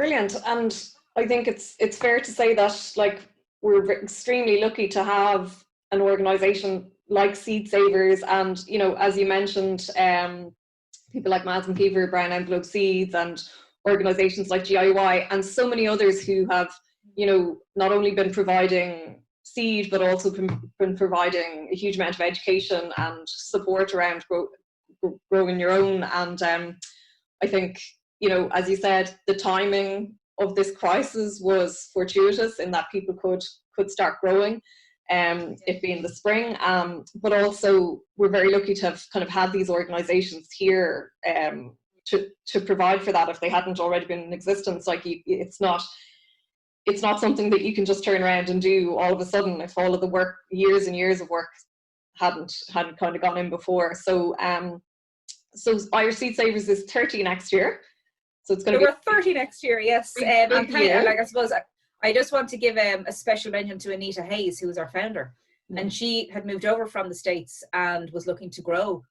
Brilliant. And I think it's fair to say that, like, we're extremely lucky to have an organisation like Seedsavers, and as you mentioned, people like Mads McKeever, Brown Envelope Seeds, and organisations like GIY, and so many others who have not only been providing seed, but also been providing a huge amount of education and support around growing your own. And I think, as you said, the timing of this crisis was fortuitous in that people could start growing, it being the spring. But also, we're very lucky to have kind of had these organisations here to provide for that if they hadn't already been in existence. Like, it's not something that you can just turn around and do all of a sudden if all of the work, years and years of work, hadn't kind of gone in before. So Irish Seedsavers is 30 next year. So it's going to be... We're 30 next year, yes. And I suppose I just want to give a special mention to Anita Hayes, who is our founder. And she had moved over from the States and was looking to grow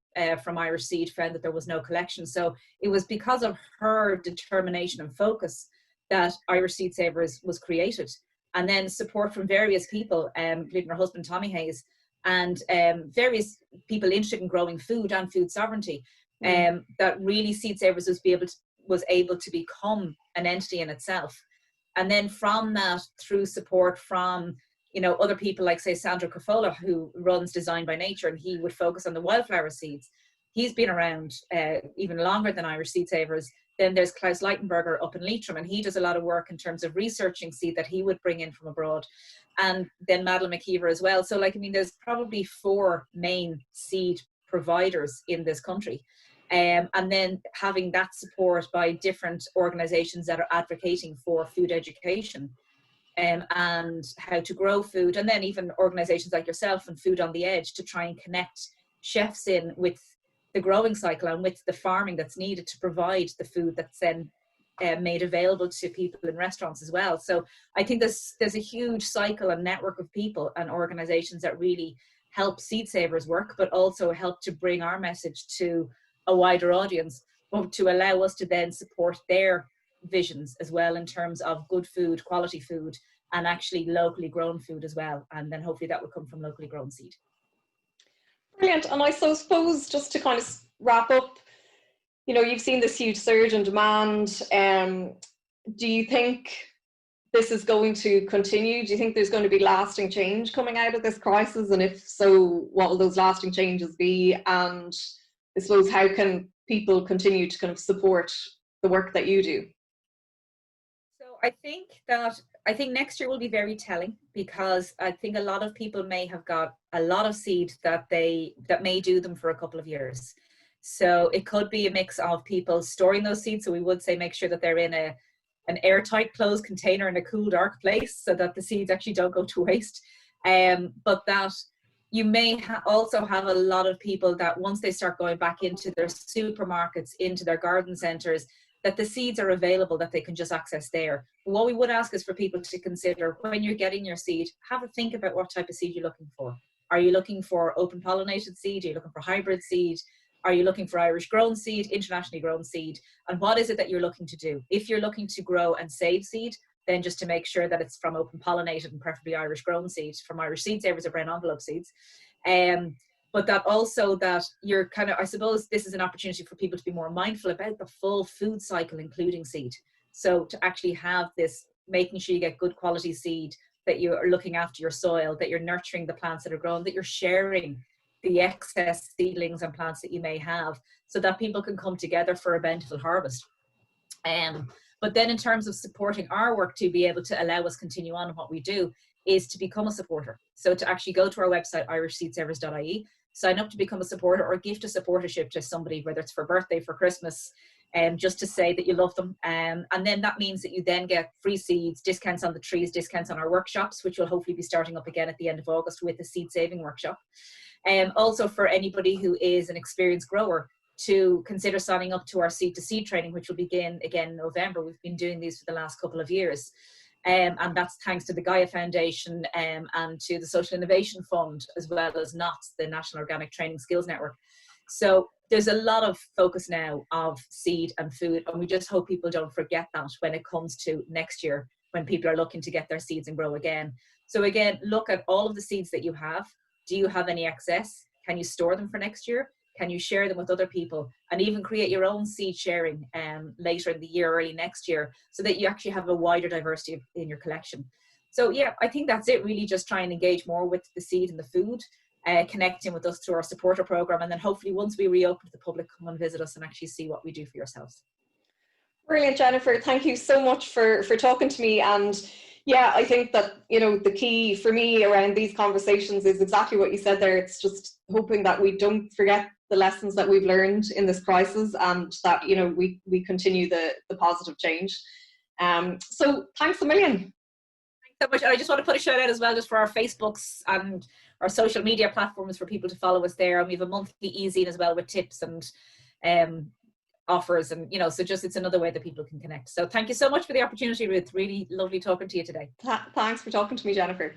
from Irish Seed, found that there was no collection. So it was because of her determination and focus that Irish Seedsavers was created. And then support from various people, including her husband, Tommy Hayes, and various people interested in growing food and food sovereignty, that really Seedsavers was able to become an entity in itself. And then from that, through support from other people like, say, Sandro Caffola, who runs Design by Nature, and he would focus on the wildflower seeds. He's been around even longer than Irish Seedsavers. Then there's Klaus Leitenberger up in Leitrim, and he does a lot of work in terms of researching seed that he would bring in from abroad. And then Madeleine McKeever as well. So, there's probably 4 main seed providers in this country. And then having that support by different organisations that are advocating for food education and how to grow food, and then even organisations like yourself and Food on the Edge to try and connect chefs in with the growing cycle and with the farming that's needed to provide the food that's then made available to people in restaurants as well. So I think there's a huge cycle and network of people and organisations that really help Seedsavers work, but also help to bring our message to a wider audience, but to allow us to then support their visions as well in terms of good food, quality food, and actually locally grown food as well. And then hopefully that will come from locally grown seed. Brilliant. And I suppose just to kind of wrap up, you've seen this huge surge in demand. Do you think this is going to continue? Do you think there's going to be lasting change coming out of this crisis? And if so, what will those lasting changes be? And I suppose, how can people continue to kind of support the work that you do? So I think next year will be very telling, because I think a lot of people may have got a lot of seed that may do them for a couple of years. So it could be a mix of people storing those seeds. So we would say make sure that they're in an airtight closed container in a cool, dark place so that the seeds actually don't go to waste. But that you may also have a lot of people that once they start going back into their supermarkets, into their garden centres, that the seeds are available, that they can just access there. But what we would ask is for people to consider, when you're getting your seed, have a think about what type of seed you're looking for. Are you looking for open pollinated seed? Are you looking for hybrid seed? Are you looking for Irish grown seed, internationally grown seed? And what is it that you're looking to do? If you're looking to grow and save seed, then just to make sure that it's from open pollinated and preferably Irish grown seed from Irish Seedsavers or Brown Envelope Seeds. But that also that you're kind of, I suppose this is an opportunity for people to be more mindful about the full food cycle, including seed. So to actually have this, making sure you get good quality seed, that you are looking after your soil, that you're nurturing the plants that are grown, that you're sharing the excess seedlings and plants that you may have, so that people can come together for a bountiful harvest. But then in terms of supporting our work to be able to allow us continue on what we do, is to become a supporter. So to actually go to our website, irishseedsavers.ie, sign up to become a supporter, or gift a supportership to somebody, whether it's for birthday, for Christmas, just to say that you love them. And then that means that you then get free seeds, discounts on the trees, discounts on our workshops, which will hopefully be starting up again at the end of August with the seed saving workshop. Also for anybody who is an experienced grower, to consider signing up to our seed to seed training, which will begin again in November. We've been doing these for the last couple of years. And that's thanks to the Gaia Foundation and to the Social Innovation Fund, as well as NOTS, the National Organic Training Skills Network. So there's a lot of focus now of seed and food, and we just hope people don't forget that when it comes to next year, when people are looking to get their seeds and grow again. So again, look at all of the seeds that you have. Do you have any excess? Can you store them for next year? Can you share them with other people, and even create your own seed sharing later in the year, early next year, so that you actually have a wider diversity in your collection. So yeah, I think that's it really. Just try and engage more with the seed and the food, connecting with us through our supporter program, and then hopefully once we reopen to the public, come and visit us and actually see what we do for yourselves. Brilliant, Jennifer. Thank you so much for talking to me. And yeah, I think that, you know, the key for me around these conversations is exactly what you said there. It's just hoping that we don't forget the lessons that we've learned in this crisis, and that, you know, we continue the positive change. So thanks a million. Thanks so much. And I just want to put a shout out as well just for our Facebooks and our social media platforms for people to follow us there. And we have a monthly e-zine as well with tips and offers, and, you know, so just it's another way that people can connect. So thank you so much for the opportunity, Ruth. Really lovely talking to you today. Thanks for talking to me, Jennifer.